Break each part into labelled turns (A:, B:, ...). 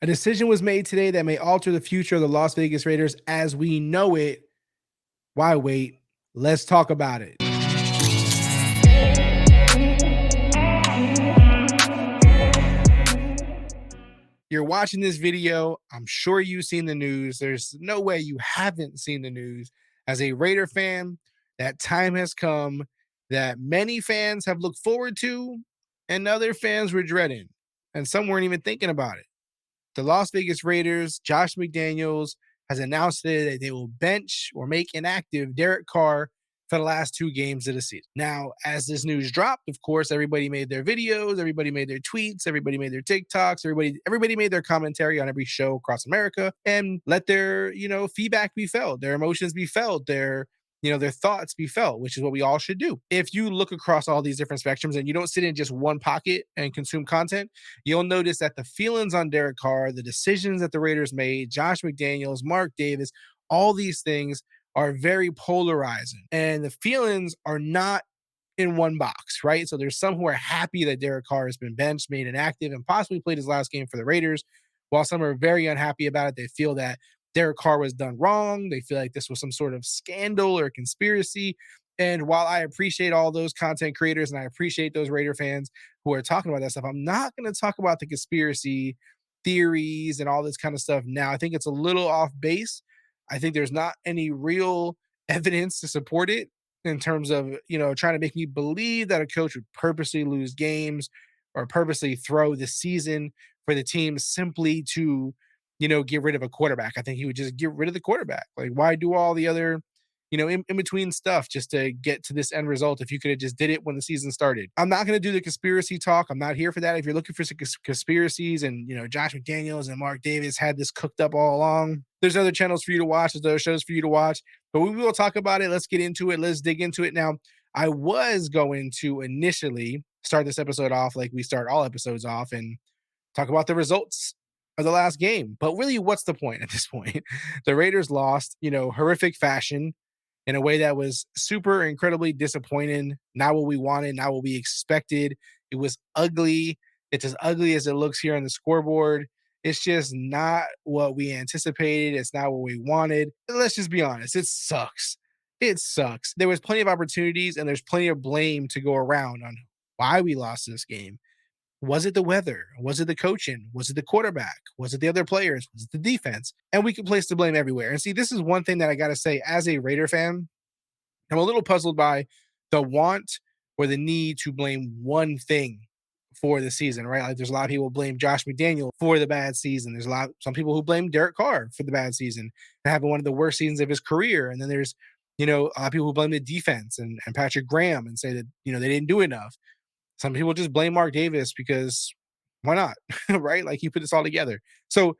A: A decision was made today that may alter the future of the Las Vegas Raiders as we know it. Why wait? Let's talk about it. You're watching this video. I'm sure you've seen the news. There's no way you haven't seen the news. As a Raider fan, that time has come that many fans have looked forward to and other fans were dreading. And some weren't even thinking about it. The Las Vegas Raiders, Josh McDaniels, has announced today that they will bench or make inactive Derek Carr for the last 2 games of the season. Now, as this news dropped, of course, everybody made their videos, everybody made their tweets, everybody made their TikToks, everybody made their commentary on every show across America and let their, feedback be felt, their emotions be felt, their thoughts be felt, which is what we all should do. If you look across all these different spectrums and you don't sit in just one pocket and consume content, you'll notice that the feelings on Derek Carr, the decisions that the Raiders made, Josh McDaniels, Mark Davis, all these things are very polarizing. And the feelings are not in one box, right? So there's some who are happy that Derek Carr has been benched, made inactive, and possibly played his last game for the Raiders, while some are very unhappy about it. They feel that Derek Carr was done wrong. They feel like this was some sort of scandal or conspiracy. And while I appreciate all those content creators and I appreciate those Raider fans who are talking about that stuff, I'm not going to talk about the conspiracy theories and all this kind of stuff now. I think it's a little off base. I think there's not any real evidence to support it in terms of, trying to make me believe that a coach would purposely lose games or purposely throw the season for the team simply to, get rid of a quarterback. I think he would just get rid of the quarterback. Like, why do all the other, in between stuff just to get to this end result if you could have just did it when the season started? I'm not going to do the conspiracy talk. I'm not here for that. If you're looking for some conspiracies and, Josh McDaniels and Mark Davis had this cooked up all along, there's other channels for you to watch. There's other shows for you to watch. But we will talk about it. Let's get into it. Let's dig into it. Now, I was going to initially start this episode off like we start all episodes off and talk about the results of the last game. But really, what's the point at this point? The Raiders lost, horrific fashion in a way that was super incredibly disappointing. Not what we wanted, not what we expected. It was ugly. It's as ugly as it looks here on the scoreboard. It's just not what we anticipated. It's not what we wanted. Let's just be honest. It sucks. It sucks. There was plenty of opportunities and there's plenty of blame to go around on why we lost this game. Was it the weather? Was it the coaching? Was it the quarterback? Was it the other players? Was it the defense? And we can place the blame everywhere. And see, this is one thing that I got to say as a Raider fan. I'm a little puzzled by the want or the need to blame one thing for the season, right? Like there's a lot of people who blame Josh McDaniel for the bad season. There's some people who blame Derek Carr for the bad season and having one of the worst seasons of his career. And then there's, a lot of people who blame the defense and Patrick Graham and say that, they didn't do enough. Some people just blame Mark Davis because why not? Right? Like he put this all together. So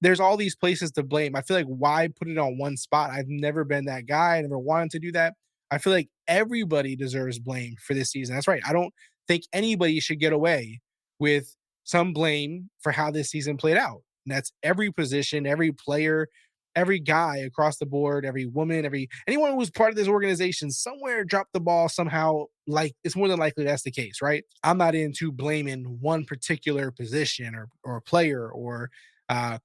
A: there's all these places to blame. I feel like why put it on one spot? I've never been that guy. I never wanted to do that. I feel like everybody deserves blame for this season. That's right. I don't think anybody should get away with some blame for how this season played out. And that's every position, every player, every guy across the board, every woman, anyone who's part of this organization somewhere dropped the ball somehow. Like it's more than likely that's the case, right? I'm not into blaming one particular position or player or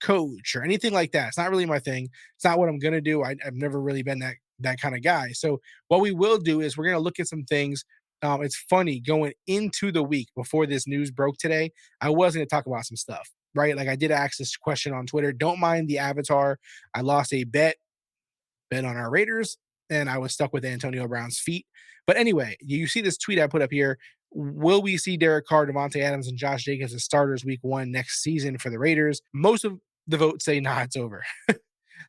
A: coach or anything like that. It's not really my thing. It's not what I'm gonna do. I've never really been that kind of guy. So what we will do is we're gonna look at some things. It's funny going into the week before this news broke today. I was going to talk about some stuff, right? Like I did ask this question on Twitter. Don't mind the avatar. I lost a bet on our Raiders, and I was stuck with Antonio Brown's feet. But anyway, you see this tweet I put up here. Will we see Derek Carr, Devontae Adams, and Josh Jacobs as starters week 1 next season for the Raiders? Most of the votes say, nah, it's over.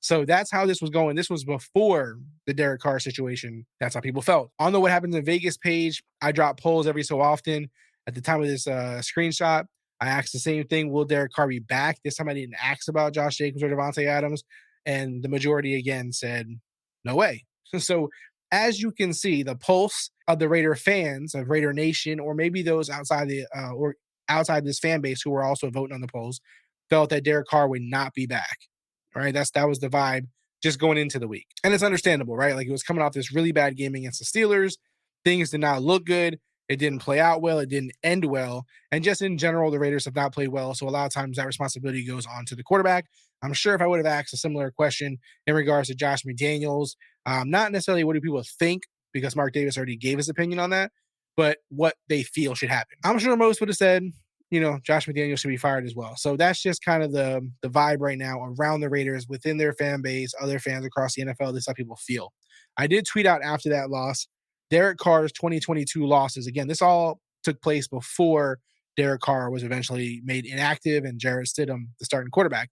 A: So that's how this was going. This was before the Derek Carr situation. That's how people felt. On the What Happens in Vegas page, I drop polls every so often. At the time of this screenshot, I asked the same thing. Will Derek Carr be back? This time I didn't ask about Josh Jacobs or Devontae Adams. And the majority again said, no way. So as you can see, the pulse of the Raider fans, of Raider Nation, or maybe those outside outside this fan base who were also voting on the polls, felt that Derek Carr would not be back. All right, that was the vibe just going into the week. And it's understandable, right? Like it was coming off this really bad game against the Steelers. Things did not look good. It didn't play out well. It didn't end well. And just in general, the Raiders have not played well. So a lot of times that responsibility goes on to the quarterback. I'm sure if I would have asked a similar question in regards to Josh McDaniels, not necessarily what do people think, because Mark Davis already gave his opinion on that, but what they feel should happen. I'm sure most would have said, Josh McDaniels should be fired as well. So that's just kind of the vibe right now around the Raiders, within their fan base, other fans across the NFL. This is how people feel. I did tweet out after that loss, Derek Carr's 2022 losses. Again, this all took place before Derek Carr was eventually made inactive and Jarrett Stidham, the starting quarterback.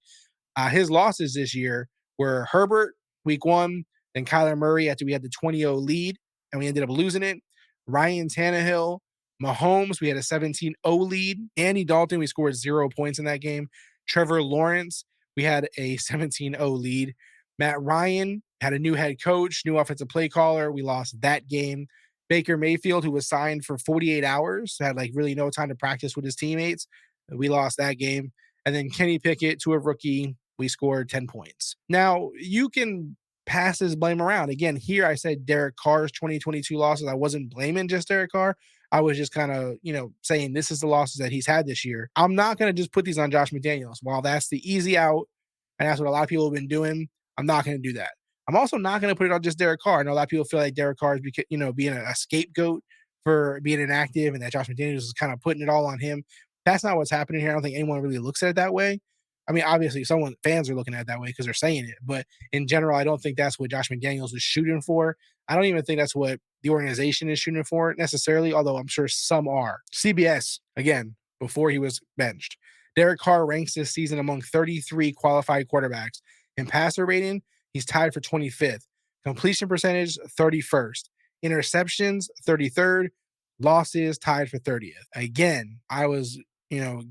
A: His losses this year were Herbert, week one, then Kyler Murray after we had the 20-0 lead and we ended up losing it. Ryan Tannehill, Mahomes, we had a 17-0 lead. Andy Dalton, we scored 0 points in that game. Trevor Lawrence, we had a 17-0 lead. Matt Ryan had a new head coach, new offensive play caller. We lost that game. Baker Mayfield, who was signed for 48 hours, had like really no time to practice with his teammates. We lost that game. And then Kenny Pickett, to a rookie, we scored 10 points. Now, you can pass this blame around. Again, here I said Derek Carr's 2022 losses. I wasn't blaming just Derek Carr. I was just kind of, saying this is the losses that he's had this year. I'm not going to just put these on Josh McDaniels. While that's the easy out, and that's what a lot of people have been doing, I'm not going to do that. I'm also not going to put it on just Derek Carr. I know a lot of people feel like Derek Carr is, being a scapegoat for being inactive, and that Josh McDaniels is kind of putting it all on him. That's not what's happening here. I don't think anyone really looks at it that way. I mean, obviously, fans are looking at it that way because they're saying it. But in general, I don't think that's what Josh McDaniels is shooting for. I don't even think that's what the organization is shooting for necessarily, although I'm sure some are. CBS, again, before he was benched, Derek Carr ranks this season among 33 qualified quarterbacks. In passer rating, he's tied for 25th. Completion percentage, 31st. Interceptions, 33rd. Losses, tied for 30th. Again, I was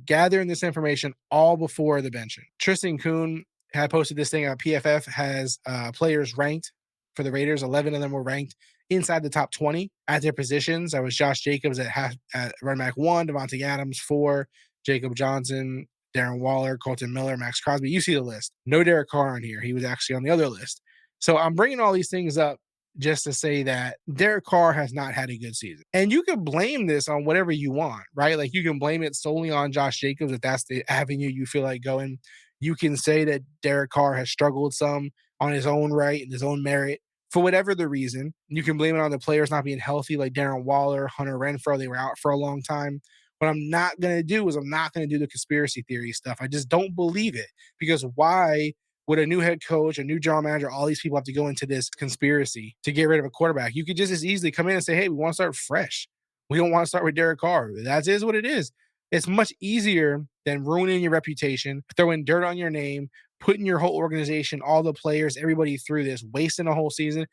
A: gathering this information all before the benching. Tristan Kuhn had posted this thing on PFF, has players ranked for the Raiders. 11 of them were ranked inside the top 20 at their positions. That was Josh Jacobs at running back 1, Devontae Adams 4, Jacob Johnson, Darren Waller, Colton Miller, Max Crosby. You see the list. No Derek Carr on here. He was actually on the other list. So I'm bringing all these things up just to say that Derek Carr has not had a good season. And you can blame this on whatever you want, right? Like, you can blame it solely on Josh Jacobs if that's the avenue you feel like going. You can say that Derek Carr has struggled some on his own right and his own merit for whatever the reason. You can blame it on the players not being healthy, like Darren Waller, Hunter Renfrow. They were out for a long time. What I'm not going to do is I'm not going to do the conspiracy theory stuff. I just don't believe it, because why would a new head coach, a new general manager, all these people have to go into this conspiracy to get rid of a quarterback? You could just as easily come in and say, hey, we want to start fresh. We don't want to start with Derek Carr. That is what it is. It's much easier than ruining your reputation, throwing dirt on your name, putting your whole organization, all the players, everybody through this, wasting a whole season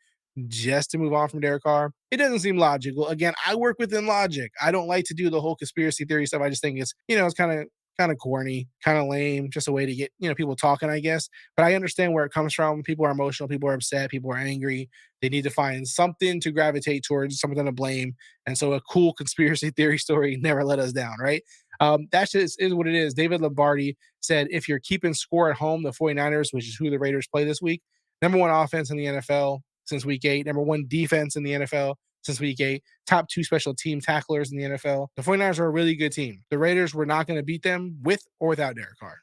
A: just to move on from Derek Carr. It doesn't seem logical. Again, I work within logic. I don't like to do the whole conspiracy theory stuff. I just think it's, it's kind of corny, kind of lame, just a way to get, people talking, I guess. But I understand where it comes from. People are emotional, people are upset, people are angry. They need to find something to gravitate towards, something to blame. And so a cool conspiracy theory story never let us down, right? That just is what it is. David Lombardi said, if you're keeping score at home, the 49ers, which is who the Raiders play this week, number 1 offense in the NFL since week 8, number 1 defense in the NFL since week 8, top 2 special team tacklers in the NFL. The 49ers are a really good team. The Raiders were not going to beat them with or without Derek Carr.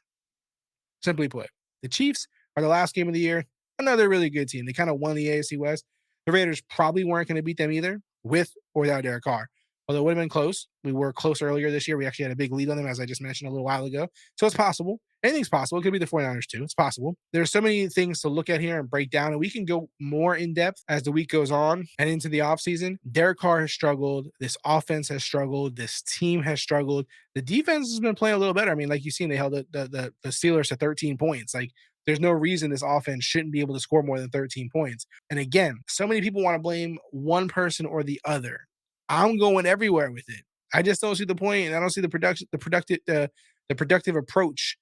A: Simply put, the Chiefs are the last game of the year. Another really good team. They kind of won the AFC West. The Raiders probably weren't going to beat them either, with or without Derek Carr. Although it would have been close. We were close earlier this year. We actually had a big lead on them, as I just mentioned a little while ago. So it's possible. Anything's possible. It could be the 49ers too. It's possible. There's so many things to look at here and break down, and we can go more in depth as the week goes on and into the offseason. Derek Carr has struggled. This offense has struggled. This team has struggled. The defense has been playing a little better. I mean, like you've seen, they held the Steelers to 13 points. Like, there's no reason this offense shouldn't be able to score more than 13 points. And again, so many people want to blame one person or the other. I'm going everywhere with it. I just don't see the point, and I don't see the productive approach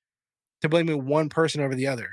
A: to blaming one person over the other.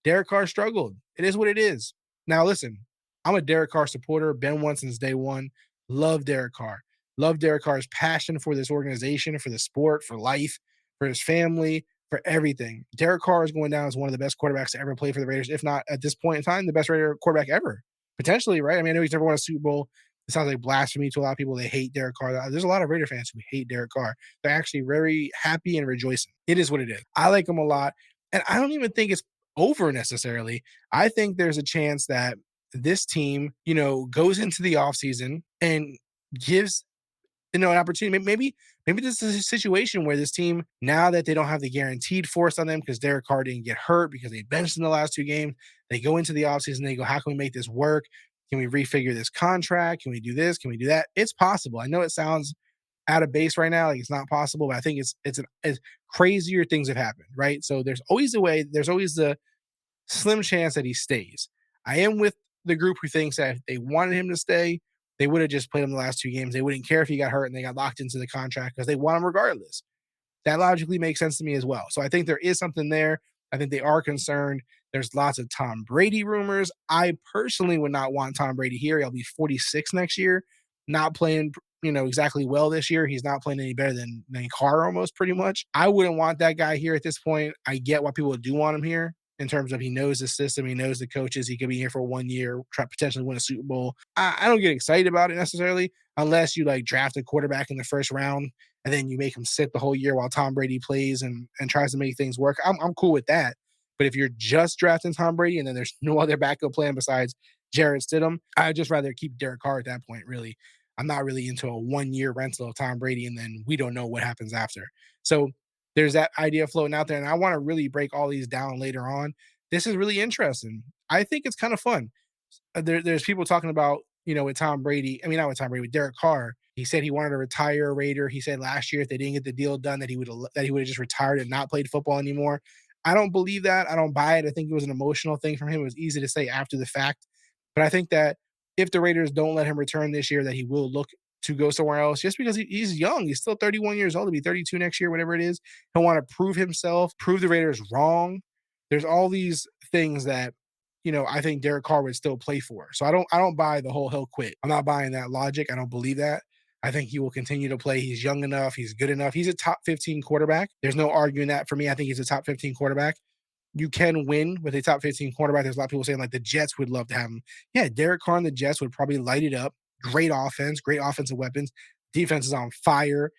A: Derek Carr struggled. It is what it is. Now, listen, I'm a Derek Carr supporter, been one since day one. Love Derek Carr. Love Derek Carr's passion for this organization, for the sport, for life, for his family, for everything. Derek Carr is going down as one of the best quarterbacks to ever play for the Raiders, if not at this point in time, the best Raider quarterback ever. Potentially, right? I mean, I know he's never won a Super Bowl. It sounds like blasphemy to a lot of people. They hate Derek Carr. There's a lot of Raider fans who hate Derek Carr. They're actually very happy and rejoicing. It is what it is. I like him a lot. And I don't even think it's over necessarily. I think there's a chance that this team, goes into the offseason and gives an opportunity. Maybe this is a situation where this team, now that they don't have the guaranteed force on them because Derek Carr didn't get hurt because they benched in the last 2 games, they go into the offseason, they go, how can we make this work? Can we refigure this contract? Can we do this? Can we do that? It's possible. I know it sounds out of base right now, like it's not possible, but I think it's crazier things have happened, right? So there's always a way, there's always the slim chance that he stays. I am with the group who thinks that if they wanted him to stay, they would have just played him the last 2 games. They wouldn't care if he got hurt and they got locked into the contract because they want him regardless. That logically makes sense to me as well. So I think there is something there. I think they are concerned. There's lots of Tom Brady rumors. I personally would not want Tom Brady here. He'll be 46 next year, not playing, exactly well this year. He's not playing any better than Carr almost pretty much. I wouldn't want that guy here at this point. I get why people do want him here in terms of he knows the system, he knows the coaches, he could be here for 1 year, try potentially win a Super Bowl. I don't get excited about it necessarily unless you like draft a quarterback in the first round and then you make him sit the whole year while Tom Brady plays and tries to make things work. I'm cool with that. But if you're just drafting Tom Brady and then there's no other backup plan besides Jarrett Stidham, I'd just rather keep Derek Carr at that point, really. I'm not really into a 1 year rental of Tom Brady and then we don't know what happens after. So there's that idea floating out there. And I want to really break all these down later on. This is really interesting. I think it's kind of fun. There's people talking about, with Tom Brady. I mean, not with Tom Brady, with Derek Carr. He said he wanted to retire a Raider. He said last year if they didn't get the deal done, that he would have just retired and not played football anymore. I don't believe that. I don't buy it. I think it was an emotional thing from him. It was easy to say after the fact, but I think that if the Raiders don't let him return this year, that he will look to go somewhere else just because he's young. He's still 31 years old. To be 32 next year, whatever it is. He'll want to prove himself, prove the Raiders wrong. There's all these things that I think Derek Carr would still play for. So I don't buy the whole he'll quit. I'm not buying that logic. I don't believe that. I think he will continue to play. He's young enough. He's good enough. He's a top 15 quarterback. There's no arguing that for me. I think he's a top 15 quarterback. You can win with a top 15 quarterback. There's a lot of people saying like the Jets would love to have him. Yeah, Derek Carr and the Jets would probably light it up. Great offense, great offensive weapons. Defense is on fire.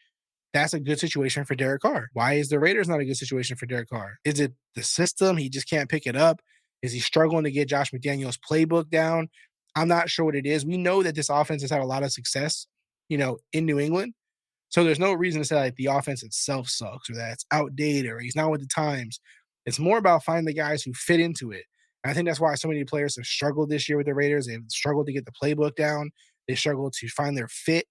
A: That's a good situation for Derek Carr. Why is the Raiders not a good situation for Derek Carr? Is it the system? He just can't pick it up. Is he struggling to get Josh McDaniels' playbook down? I'm not sure what it is. We know that this offense has had a lot of success, in New England. So there's no reason to say like the offense itself sucks or that it's outdated or he's not with the times. It's more about finding the guys who fit into it. And I think that's why so many players have struggled this year with the Raiders. They've struggled to get the playbook down. They struggled to find their fit.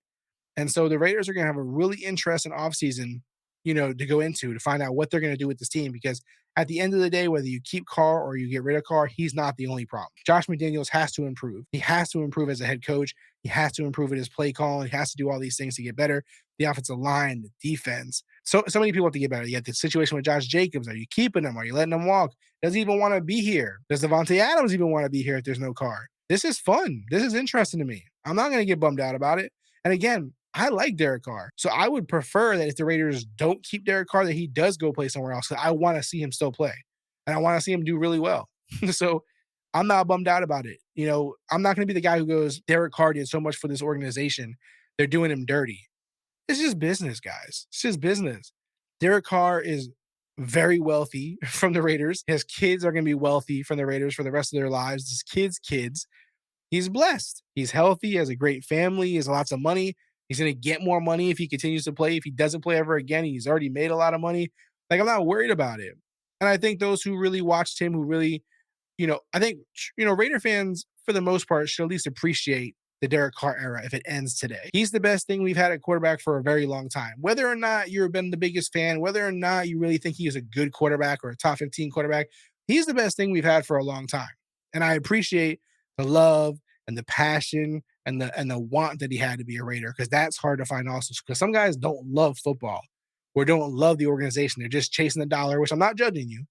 A: And so the Raiders are going to have a really interesting offseason, to go into to find out what they're going to do with this team. Because at the end of the day, whether you keep Carr or you get rid of Carr, he's not the only problem. Josh McDaniels has to improve. He has to improve as a head coach. He has to improve at his play call. He has to do all these things to get better. The offensive line, the defense. So many people have to get better. You have the situation with Josh Jacobs. Are you keeping him? Are you letting him walk? Does he even want to be here? Does Devontae Adams even want to be here if there's no Carr? This is fun. This is interesting to me. I'm not going to get bummed out about it. And again, I like Derek Carr. So I would prefer that if the Raiders don't keep Derek Carr, that he does go play somewhere else. I want to see him still play. And I want to see him do really well. So I'm not bummed out about it. I'm not going to be the guy who goes, Derek Carr did so much for this organization. They're doing him dirty. It's just business, guys. It's just business. Derek Carr is very wealthy from the Raiders. His kids are going to be wealthy from the Raiders for the rest of their lives. His kids. He's blessed. He's healthy. He has a great family. He has lots of money. He's going to get more money if he continues to play. If he doesn't play ever again, he's already made a lot of money. Like, I'm not worried about it. And I think those who really watched him, who really, I think, Raider fans, for the most part, should at least appreciate the Derek Carr era if it ends today. He's the best thing we've had at quarterback for a very long time. Whether or not you've been the biggest fan, whether or not you really think he is a good quarterback or a top 15 quarterback, he's the best thing we've had for a long time. And I appreciate the love and the passion and the want that he had to be a Raider, because that's hard to find also. Because some guys don't love football or don't love the organization. They're just chasing the dollar, which I'm not judging you.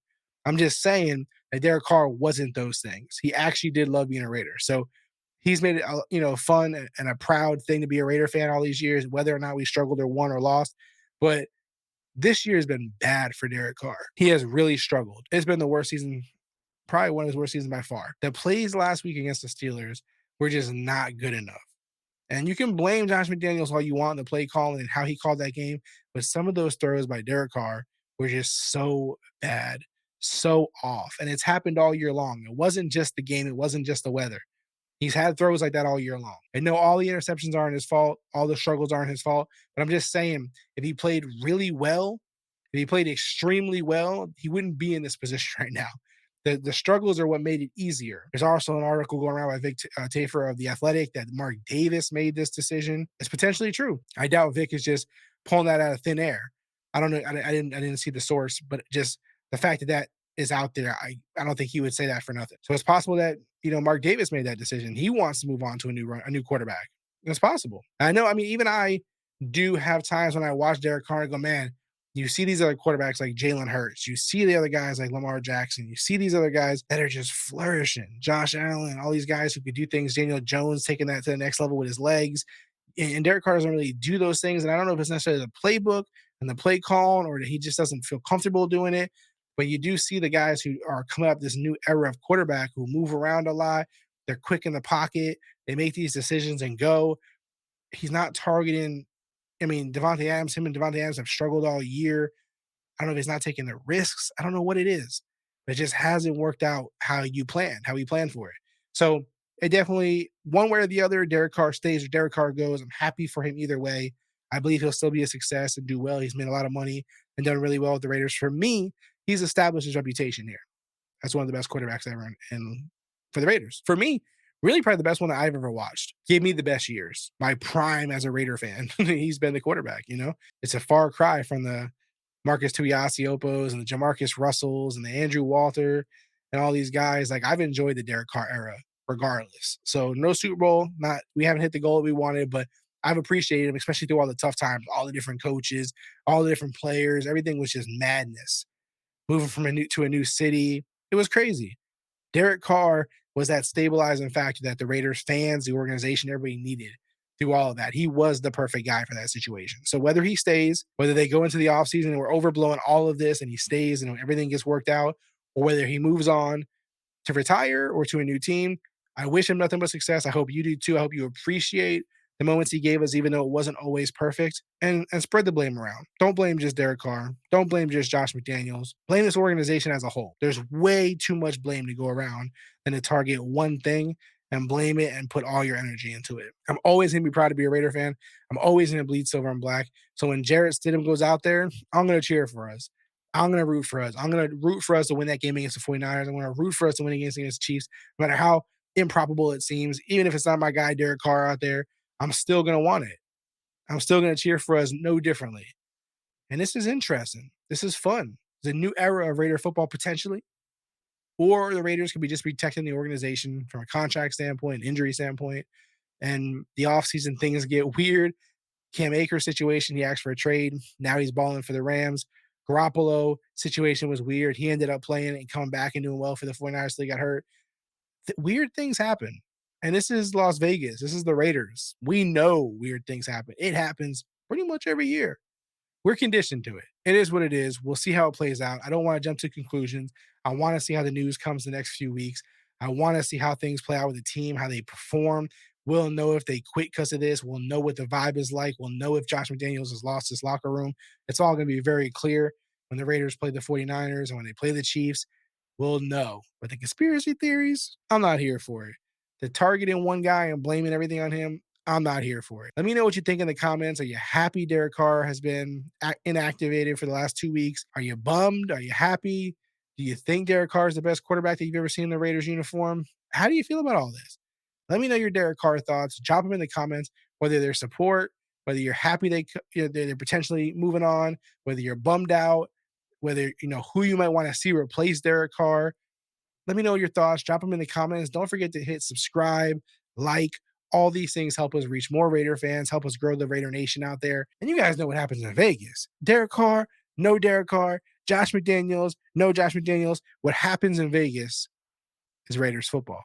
A: I'm just saying that Derek Carr wasn't those things. He actually did love being a Raider. So he's made it, fun and a proud thing to be a Raider fan all these years, whether or not we struggled or won or lost. But this year has been bad for Derek Carr. He has really struggled. It's been the worst season, probably one of his worst seasons by far. The plays last week against the Steelers were just not good enough. And you can blame Josh McDaniels all you want on the play calling and how he called that game, but some of those throws by Derek Carr were just so bad, so off. And it's happened all year long. It wasn't just the game, it wasn't just the weather. He's had throws like that all year long. And no, all the interceptions aren't his fault. All the struggles aren't his fault. But I'm just saying, if he played really well, if he played extremely well, he wouldn't be in this position right now. The struggles are what made it easier. There's also an article going around by Vic Tafer of The Athletic that Mark Davis made this decision. It's potentially true. I doubt Vic is just pulling that out of thin air. I don't know. I didn't see the source, but just the fact that that is out there, I don't think he would say that for nothing. So it's possible that Mark Davis made that decision. He wants to move on to a new quarterback. It's possible. I know. I mean, even I do have times when I watch Derek Carr and go, man, you see these other quarterbacks like Jalen Hurts. You see the other guys like Lamar Jackson. You see these other guys that are just flourishing. Josh Allen, all these guys who could do things. Daniel Jones taking that to the next level with his legs. And Derek Carr doesn't really do those things. And I don't know if it's necessarily the playbook and the play call or that he just doesn't feel comfortable doing it. But you do see the guys who are coming up this new era of quarterback who move around a lot. They're quick in the pocket. They make these decisions and go. He's not targeting. I mean, him and Devontae Adams have struggled all year. I don't know if he's not taking the risks. I don't know what it is. But it just hasn't worked out how he planned for it. So it definitely, one way or the other, Derek Carr stays or Derek Carr goes. I'm happy for him either way. I believe he'll still be a success and do well. He's made a lot of money and done really well with the Raiders. For me, he's established his reputation here. That's one of the best quarterbacks ever for the Raiders. For me, really probably the best one that I've ever watched. Gave me the best years. My prime as a Raider fan. He's been the quarterback. It's a far cry from the Marcus Tuiasiopos and the Jamarcus Russells and the Andrew Walter and all these guys. Like, I've enjoyed the Derek Carr era regardless. So no Super Bowl, we haven't hit the goal that we wanted, but I've appreciated him, especially through all the tough times, all the different coaches, all the different players. Everything was just madness. Moving from a new city. It was crazy. Derek Carr was that stabilizing factor that the Raiders fans, the organization, everybody needed through all of that. He was the perfect guy for that situation. So whether he stays, whether they go into the offseason and we're overblowing all of this and he stays and everything gets worked out, or whether he moves on to retire or to a new team, I wish him nothing but success. I hope you do too. I hope you appreciate the moments he gave us, even though it wasn't always perfect, and spread the blame around. Don't blame just Derek Carr. Don't blame just Josh McDaniels. Blame this organization as a whole. There's way too much blame to go around than to target one thing and blame it and put all your energy into it. I'm always going to be proud to be a Raider fan. I'm always going to bleed silver and black. So when Jarrett Stidham goes out there, I'm going to cheer for us. I'm going to root for us. I'm going to root for us to win that game against the 49ers. I'm going to root for us to win against the Chiefs, no matter how improbable it seems. Even if it's not my guy, Derek Carr, out there, I'm still going to want it. I'm still going to cheer for us no differently. And this is interesting. This is fun. It's a new era of Raider football potentially. Or the Raiders could be just protecting the organization from a contract standpoint, injury standpoint. And the offseason things get weird. Cam Akers situation, he asked for a trade. Now he's balling for the Rams. Garoppolo situation was weird. He ended up playing and coming back and doing well for the 49ers till he got hurt. Weird things happen. And this is Las Vegas. This is the Raiders. We know weird things happen. It happens pretty much every year. We're conditioned to it. It is what it is. We'll see how it plays out. I don't want to jump to conclusions. I want to see how the news comes the next few weeks. I want to see how things play out with the team, how they perform. We'll know if they quit because of this. We'll know what the vibe is like. We'll know if Josh McDaniels has lost his locker room. It's all going to be very clear when the Raiders play the 49ers and when they play the Chiefs. We'll know. But the conspiracy theories, I'm not here for it. The targeting one guy and blaming everything on him, I'm not here for it. Let me know what you think in the comments. Are you happy Derek Carr has been inactivated for the last 2 weeks? Are you bummed? Are you happy? Do you think Derek Carr is the best quarterback that you've ever seen in the Raiders uniform? How do you feel about all this? Let me know your Derek Carr thoughts. Drop them in the comments, whether they're support, whether you're happy they're potentially moving on, whether you're bummed out, whether who you might want to see replace Derek Carr. Let me know your thoughts. Drop them in the comments. Don't forget to hit subscribe, like. All these things help us reach more Raider fans, help us grow the Raider Nation out there. And you guys know what happens in Vegas. Derek Carr, no Derek Carr. Josh McDaniels, no Josh McDaniels. What happens in Vegas is Raiders football.